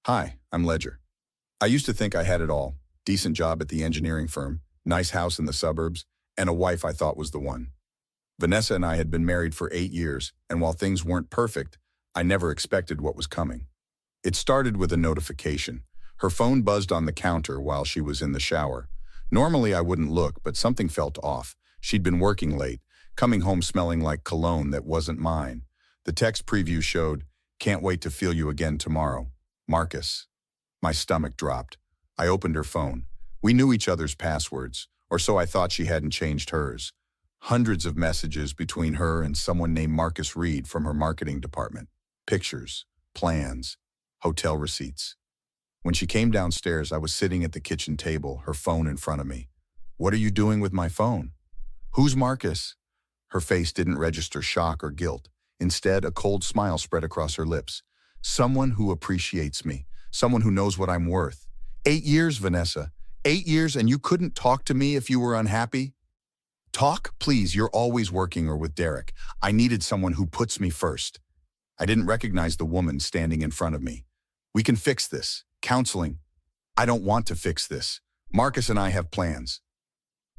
Hi, I'm Ledger. I used to think I had it all. Decent job at the engineering firm, nice house in the suburbs, and a wife I thought was the one. Vanessa and I had been married for 8 years, and while things weren't perfect, I never expected what was coming. It started with a notification. Her phone buzzed on the counter while she was in the shower. Normally I wouldn't look, but something felt off. She'd been working late, coming home smelling like cologne that wasn't mine. The text preview showed, "Can't wait to feel you again tomorrow. Marcus." My stomach dropped. I opened her phone. We knew each other's passwords, or so I thought. She hadn't changed hers. Hundreds of messages between her and someone named Marcus Reed from her marketing department. Pictures, plans, hotel receipts. When she came downstairs, I was sitting at the kitchen table, her phone in front of me. "What are you doing with my phone?" "Who's Marcus?" Her face didn't register shock or guilt. Instead, a cold smile spread across her lips. "Someone who appreciates me. Someone who knows what I'm worth." 8 years, Vanessa. 8 years, and you couldn't talk to me if you were unhappy? "Talk? Please, you're always working or with Derek. I needed someone who puts me first." I didn't recognize the woman standing in front of me. "We can fix this. Counseling." "I don't want to fix this. Marcus and I have plans."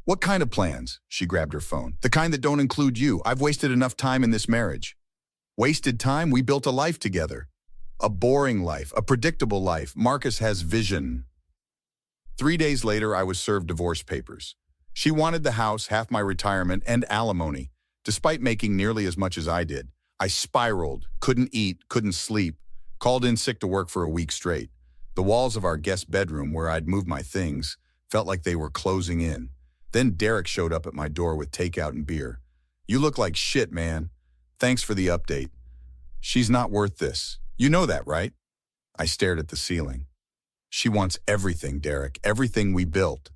"What kind of plans?" She grabbed her phone. "The kind that don't include you. I've wasted enough time in this marriage." "Wasted time? We built a life together." "A boring life, a predictable life. Marcus has vision." 3 days later, I was served divorce papers. She wanted the house, half my retirement, and alimony. Despite making nearly as much as I did, I spiraled, couldn't eat, couldn't sleep, called in sick to work for a week straight. The walls of our guest bedroom, where I'd moved my things, felt like they were closing in. Then Derek showed up at my door with takeout and beer. "You look like shit, man. Thanks for the update." "She's not worth this. You know that, right?" I stared at the ceiling. "She wants everything, Derek, everything we built."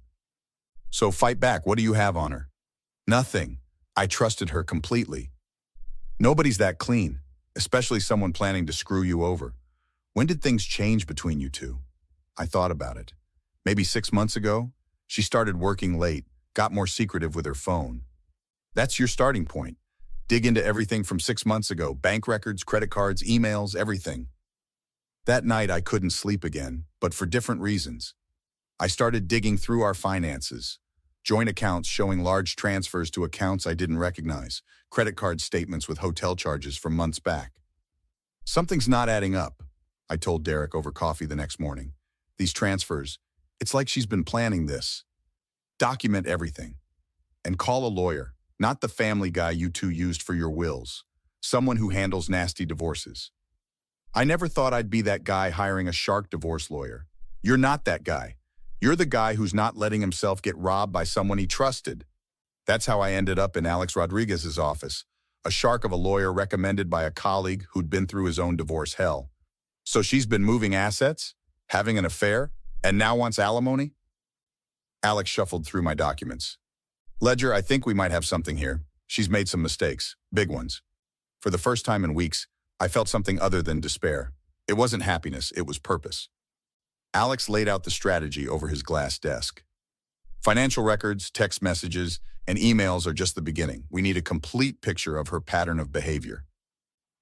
"So fight back. What do you have on her?" "Nothing. I trusted her completely." "Nobody's that clean, especially someone planning to screw you over." "When did things change between you two?" I thought about it. Maybe 6 months ago. She started working late, got more secretive with her phone. That's your starting point. Dig into everything from 6 months ago. Bank records, credit cards, emails, everything. That night I couldn't sleep again, but for different reasons. I started digging through our finances. Joint accounts showing large transfers to accounts I didn't recognize. Credit card statements with hotel charges from months back. "Something's not adding up," I told Derek over coffee the next morning. "These transfers, it's like she's been planning this. Document everything. And call a lawyer, not the family guy you two used for your wills. Someone who handles nasty divorces." I never thought I'd be that guy hiring a shark divorce lawyer. You're not that guy. You're the guy who's not letting himself get robbed by someone he trusted. That's how I ended up in Alex Rodriguez's office, a shark of a lawyer recommended by a colleague who'd been through his own divorce hell. So she's been moving assets, having an affair, and now wants alimony? Alex shuffled through my documents. "Ledger, I think we might have something here. She's made some mistakes, big ones." For the first time in weeks, I felt something other than despair. It wasn't happiness, it was purpose. Alex laid out the strategy over his glass desk. "Financial records, text messages, and emails are just the beginning. We need a complete picture of her pattern of behavior."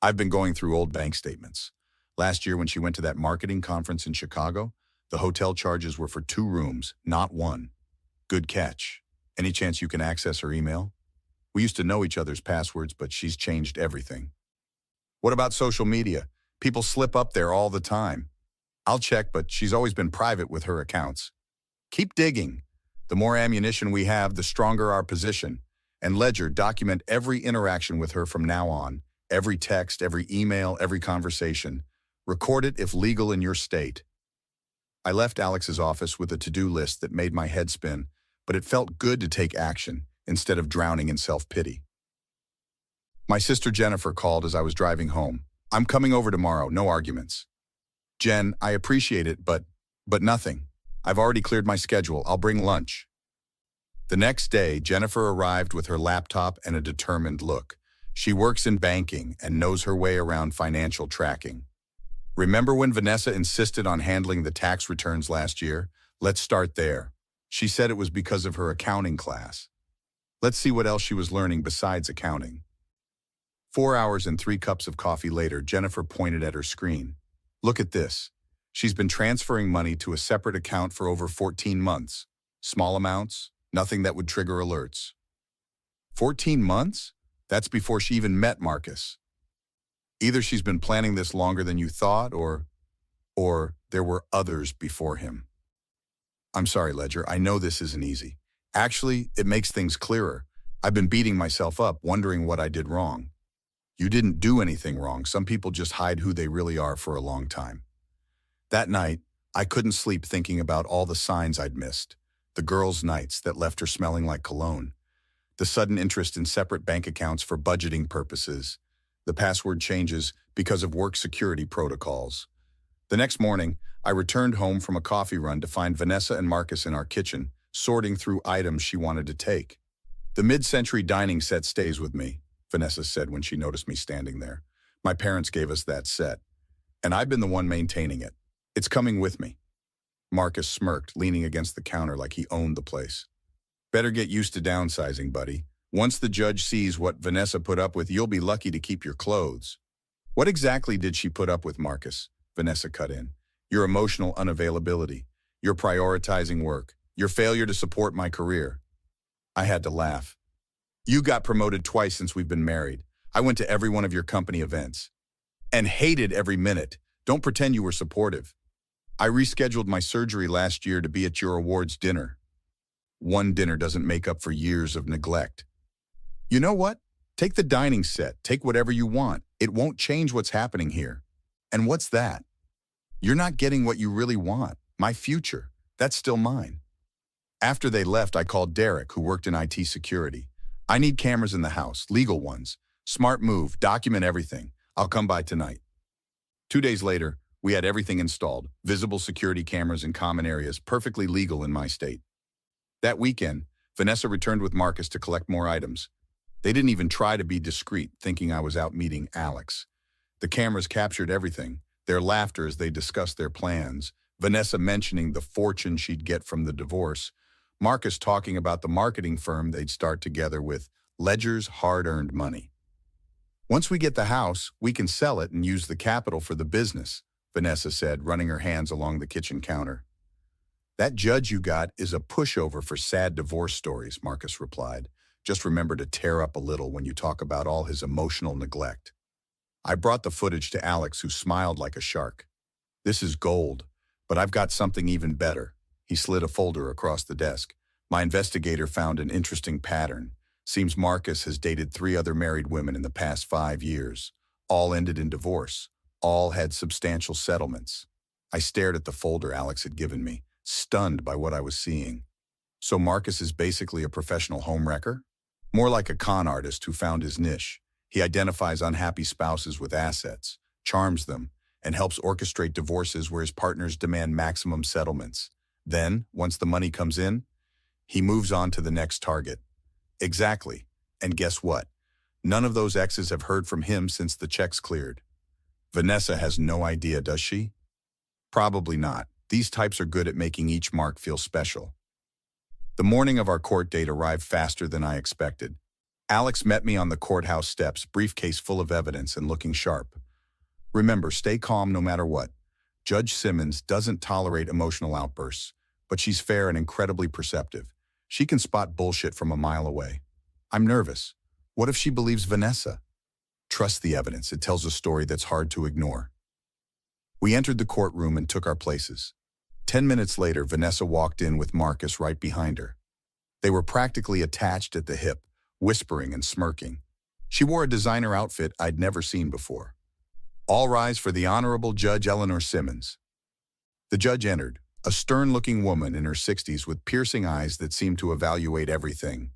I've been going through old bank statements. Last year when she went to that marketing conference in Chicago, the hotel charges were for 2 rooms, not 1. Good catch. Any chance you can access her email? We used to know each other's passwords, but she's changed everything. "What about social media? People slip up there all the time." "I'll check, but she's always been private with her accounts." "Keep digging. The more ammunition we have, the stronger our position. And Ledger, document every interaction with her from now on. Every text, every email, every conversation. Record it if legal in your state." I left Alex's office with a to-do list that made my head spin, but it felt good to take action instead of drowning in self-pity. My sister Jennifer called as I was driving home. "I'm coming over tomorrow, no arguments." "Jen, I appreciate it, but nothing. I've already cleared my schedule. I'll bring lunch." The next day, Jennifer arrived with her laptop and a determined look. She works in banking and knows her way around financial tracking. "Remember when Vanessa insisted on handling the tax returns last year? Let's start there. She said it was because of her accounting class. Let's see what else she was learning besides accounting." 4 hours and 3 cups of coffee later, Jennifer pointed at her screen. "Look at this." She's been transferring money to a separate account for over 14 months. Small amounts, nothing that would trigger alerts. 14 months? That's before she even met Marcus. Either she's been planning this longer than you thought, or there were others before him. I'm sorry, Ledger, I know this isn't easy. Actually, it makes things clearer. I've been beating myself up, wondering what I did wrong. You didn't do anything wrong. Some people just hide who they really are for a long time. That night, I couldn't sleep thinking about all the signs I'd missed. The girls' nights that left her smelling like cologne. The sudden interest in separate bank accounts for budgeting purposes. The password changes because of work security protocols. The next morning, I returned home from a coffee run to find Vanessa and Marcus in our kitchen, sorting through items she wanted to take. "The mid-century dining set stays with me," Vanessa said when she noticed me standing there. "My parents gave us that set, and I've been the one maintaining it. It's coming with me." Marcus smirked, leaning against the counter like he owned the place. "Better get used to downsizing, buddy. Once the judge sees what Vanessa put up with, you'll be lucky to keep your clothes." "What exactly did she put up with, Marcus?" Vanessa cut in. "Your emotional unavailability, your prioritizing work, your failure to support my career." I had to laugh. "You got promoted twice since we've been married. I went to every one of your company events and hated every minute. Don't pretend you were supportive. I rescheduled my surgery last year to be at your awards dinner. One dinner doesn't make up for years of neglect. You know what? Take the dining set. Take whatever you want. It won't change what's happening here." "And what's that?" "You're not getting what you really want. My future. That's still mine." After they left, I called Derek, who worked in IT security. "I need cameras in the house, legal ones. Smart move, document everything. I'll come by tonight." 2 days later, we had everything installed, visible security cameras in common areas, perfectly legal in my state. That weekend, Vanessa returned with Marcus to collect more items. They didn't even try to be discreet, thinking I was out meeting Alex. The cameras captured everything, their laughter as they discussed their plans, Vanessa mentioning the fortune she'd get from the divorce, Marcus talking about the marketing firm they'd start together with Ledger's hard-earned money. "Once we get the house, we can sell it and use the capital for the business," Vanessa said, running her hands along the kitchen counter. "That judge you got is a pushover for sad divorce stories," Marcus replied. "Just remember to tear up a little when you talk about all his emotional neglect." I brought the footage to Alex, who smiled like a shark. "This is gold, but I've got something even better." He slid a folder across the desk. "My investigator found an interesting pattern. Seems Marcus has dated 3 other married women in the past 5 years. All ended in divorce. All had substantial settlements." I stared at the folder Alex had given me, stunned by what I was seeing. "So Marcus is basically a professional homewrecker? More like a con artist who found his niche. He identifies unhappy spouses with assets, charms them, and helps orchestrate divorces where his partners demand maximum settlements. Then, once the money comes in, he moves on to the next target." "Exactly. And guess what? None of those exes have heard from him since the checks cleared." "Vanessa has no idea, does she?" "Probably not. These types are good at making each mark feel special." The morning of our court date arrived faster than I expected. Alex met me on the courthouse steps, briefcase full of evidence and looking sharp. "Remember, stay calm no matter what. Judge Simmons doesn't tolerate emotional outbursts, but she's fair and incredibly perceptive. She can spot bullshit from a mile away." "I'm nervous. What if she believes Vanessa?" "Trust the evidence. It tells a story that's hard to ignore." We entered the courtroom and took our places. 10 minutes later, Vanessa walked in with Marcus right behind her. They were practically attached at the hip, whispering and smirking. She wore a designer outfit I'd never seen before. "All rise for the Honorable Judge Eleanor Simmons." The judge entered, a stern-looking woman in her 60s with piercing eyes that seemed to evaluate everything.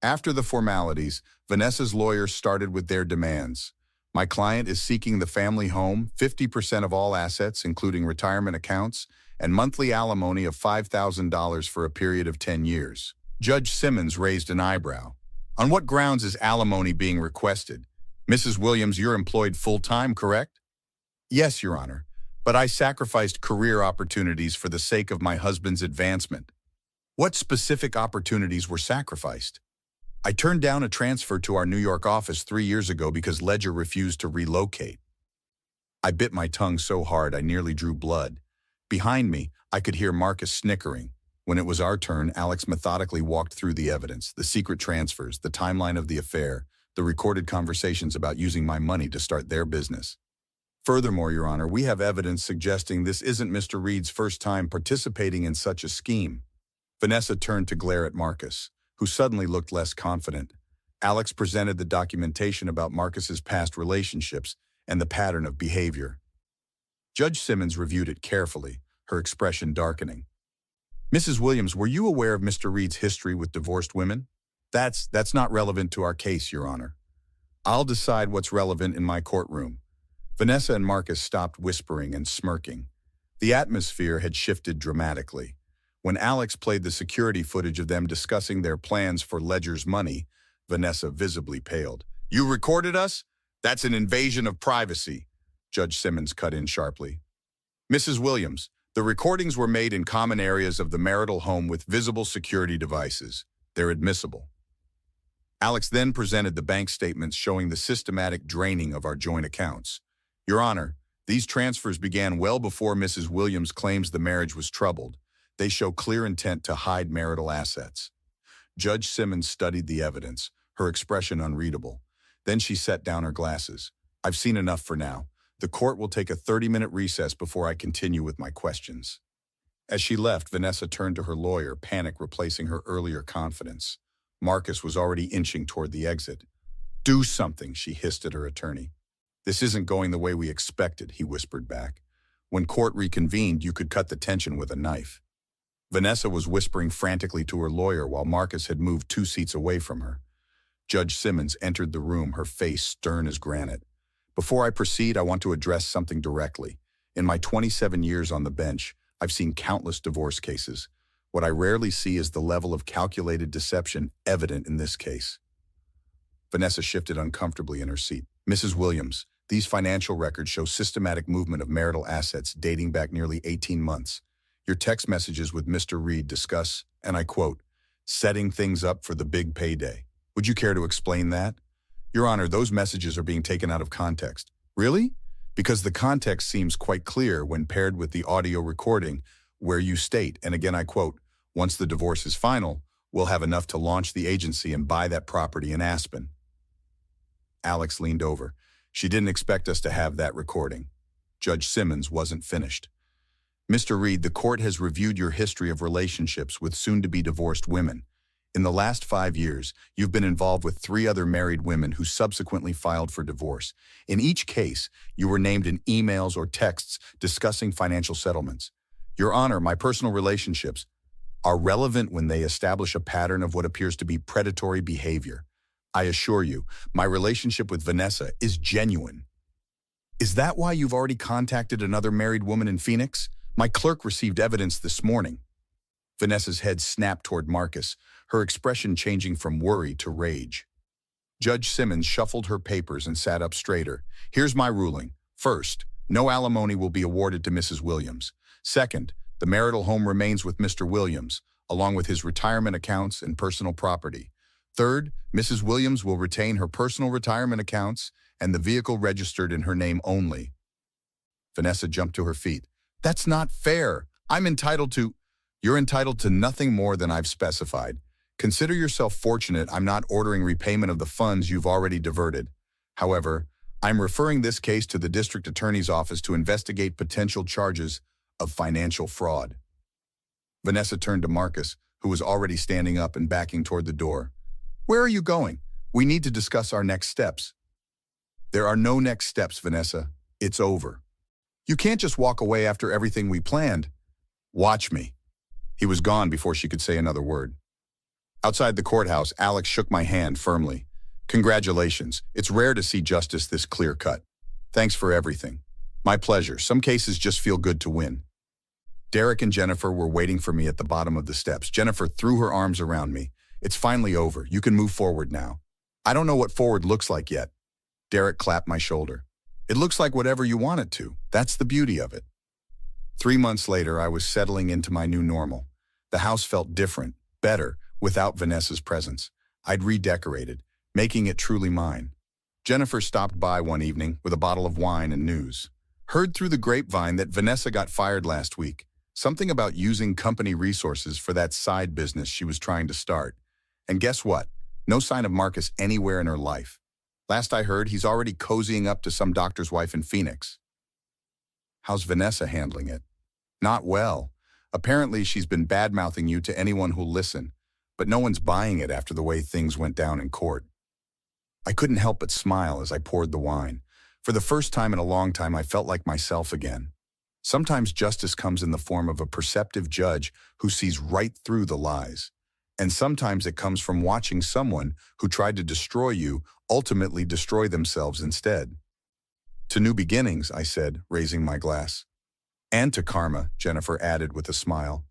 After the formalities, Vanessa's lawyers started with their demands. "My client is seeking the family home, 50% of all assets, including retirement accounts, and monthly alimony of $5,000 for a period of 10 years. Judge Simmons raised an eyebrow. "On what grounds is alimony being requested? Mrs. Williams, you're employed full-time, correct?" "Yes, Your Honor, but I sacrificed career opportunities for the sake of my husband's advancement." "What specific opportunities were sacrificed?" "I turned down a transfer to our New York office 3 years ago because Ledger refused to relocate." I bit my tongue so hard I nearly drew blood. Behind me, I could hear Marcus snickering. When it was our turn, Alex methodically walked through the evidence, the secret transfers, the timeline of the affair, the recorded conversations about using my money to start their business. Furthermore, Your Honor, we have evidence suggesting this isn't Mr. Reed's first time participating in such a scheme. Vanessa turned to glare at Marcus, who suddenly looked less confident. Alex presented the documentation about Marcus's past relationships and the pattern of behavior. Judge Simmons reviewed it carefully, her expression darkening. Mrs. Williams, were you aware of Mr. Reed's history with divorced women? That's not relevant to our case, Your Honor. I'll decide what's relevant in my courtroom. Vanessa and Marcus stopped whispering and smirking. The atmosphere had shifted dramatically. When Alex played the security footage of them discussing their plans for Ledger's money, Vanessa visibly paled. You recorded us? That's an invasion of privacy, Judge Simmons cut in sharply. Mrs. Williams, the recordings were made in common areas of the marital home with visible security devices. They're admissible. Alex then presented the bank statements showing the systematic draining of our joint accounts. Your Honor, these transfers began well before Mrs. Williams claims the marriage was troubled. They show clear intent to hide marital assets. Judge Simmons studied the evidence, her expression unreadable. Then she set down her glasses. I've seen enough for now. The court will take a 30-minute recess before I continue with my questions. As she left, Vanessa turned to her lawyer, panic replacing her earlier confidence. Marcus was already inching toward the exit. Do something, she hissed at her attorney. This isn't going the way we expected, he whispered back. When court reconvened, you could cut the tension with a knife. Vanessa was whispering frantically to her lawyer while Marcus had moved 2 seats away from her. Judge Simmons entered the room, her face stern as granite. Before I proceed, I want to address something directly. In my 27 years on the bench, I've seen countless divorce cases. What I rarely see is the level of calculated deception evident in this case. Vanessa shifted uncomfortably in her seat. Mrs. Williams, these financial records show systematic movement of marital assets dating back nearly 18 months. Your text messages with Mr. Reed discuss, and I quote, setting things up for the big payday. Would you care to explain that? Your Honor, those messages are being taken out of context. Really? Because the context seems quite clear when paired with the audio recording where you state, and again I quote, once the divorce is final, we'll have enough to launch the agency and buy that property in Aspen. Alex leaned over. She didn't expect us to have that recording. Judge Simmons wasn't finished. Mr. Reed, the court has reviewed your history of relationships with soon-to-be divorced women. In the last 5 years, you've been involved with 3 other married women who subsequently filed for divorce. In each case, you were named in emails or texts discussing financial settlements. Your Honor, my personal relationships are relevant when they establish a pattern of what appears to be predatory behavior. I assure you, my relationship with Vanessa is genuine. Is that why you've already contacted another married woman in Phoenix? My clerk received evidence this morning. Vanessa's head snapped toward Marcus, her expression changing from worry to rage. Judge Simmons shuffled her papers and sat up straighter. Here's my ruling. First, no alimony will be awarded to Mrs. Williams. Second, the marital home remains with Mr. Williams, along with his retirement accounts and personal property. Third, Mrs. Williams will retain her personal retirement accounts and the vehicle registered in her name only. Vanessa jumped to her feet. That's not fair. You're entitled to nothing more than I've specified. Consider yourself fortunate I'm not ordering repayment of the funds you've already diverted. However, I'm referring this case to the district attorney's office to investigate potential charges of financial fraud. Vanessa turned to Marcus, who was already standing up and backing toward the door. Where are you going? We need to discuss our next steps. There are no next steps, Vanessa. It's over. You can't just walk away after everything we planned. Watch me. He was gone before she could say another word. Outside the courthouse, Alex shook my hand firmly. Congratulations. It's rare to see justice this clear-cut. Thanks for everything. My pleasure. Some cases just feel good to win. Derek and Jennifer were waiting for me at the bottom of the steps. Jennifer threw her arms around me. It's finally over. You can move forward now. I don't know what forward looks like yet. Derek clapped my shoulder. It looks like whatever you want it to. That's the beauty of it. 3 months later, I was settling into my new normal. The house felt different, better, without Vanessa's presence. I'd redecorated, making it truly mine. Jennifer stopped by one evening with a bottle of wine and news. Heard through the grapevine that Vanessa got fired last week. Something about using company resources for that side business she was trying to start. And guess what? No sign of Marcus anywhere in her life. Last I heard, he's already cozying up to some doctor's wife in Phoenix. How's Vanessa handling it? Not well. Apparently, she's been bad-mouthing you to anyone who'll listen, but no one's buying it after the way things went down in court. I couldn't help but smile as I poured the wine. For the first time in a long time, I felt like myself again. Sometimes justice comes in the form of a perceptive judge who sees right through the lies. And sometimes it comes from watching someone who tried to destroy you ultimately destroy themselves instead. To new beginnings, I said, raising my glass. And to karma, Jennifer added with a smile.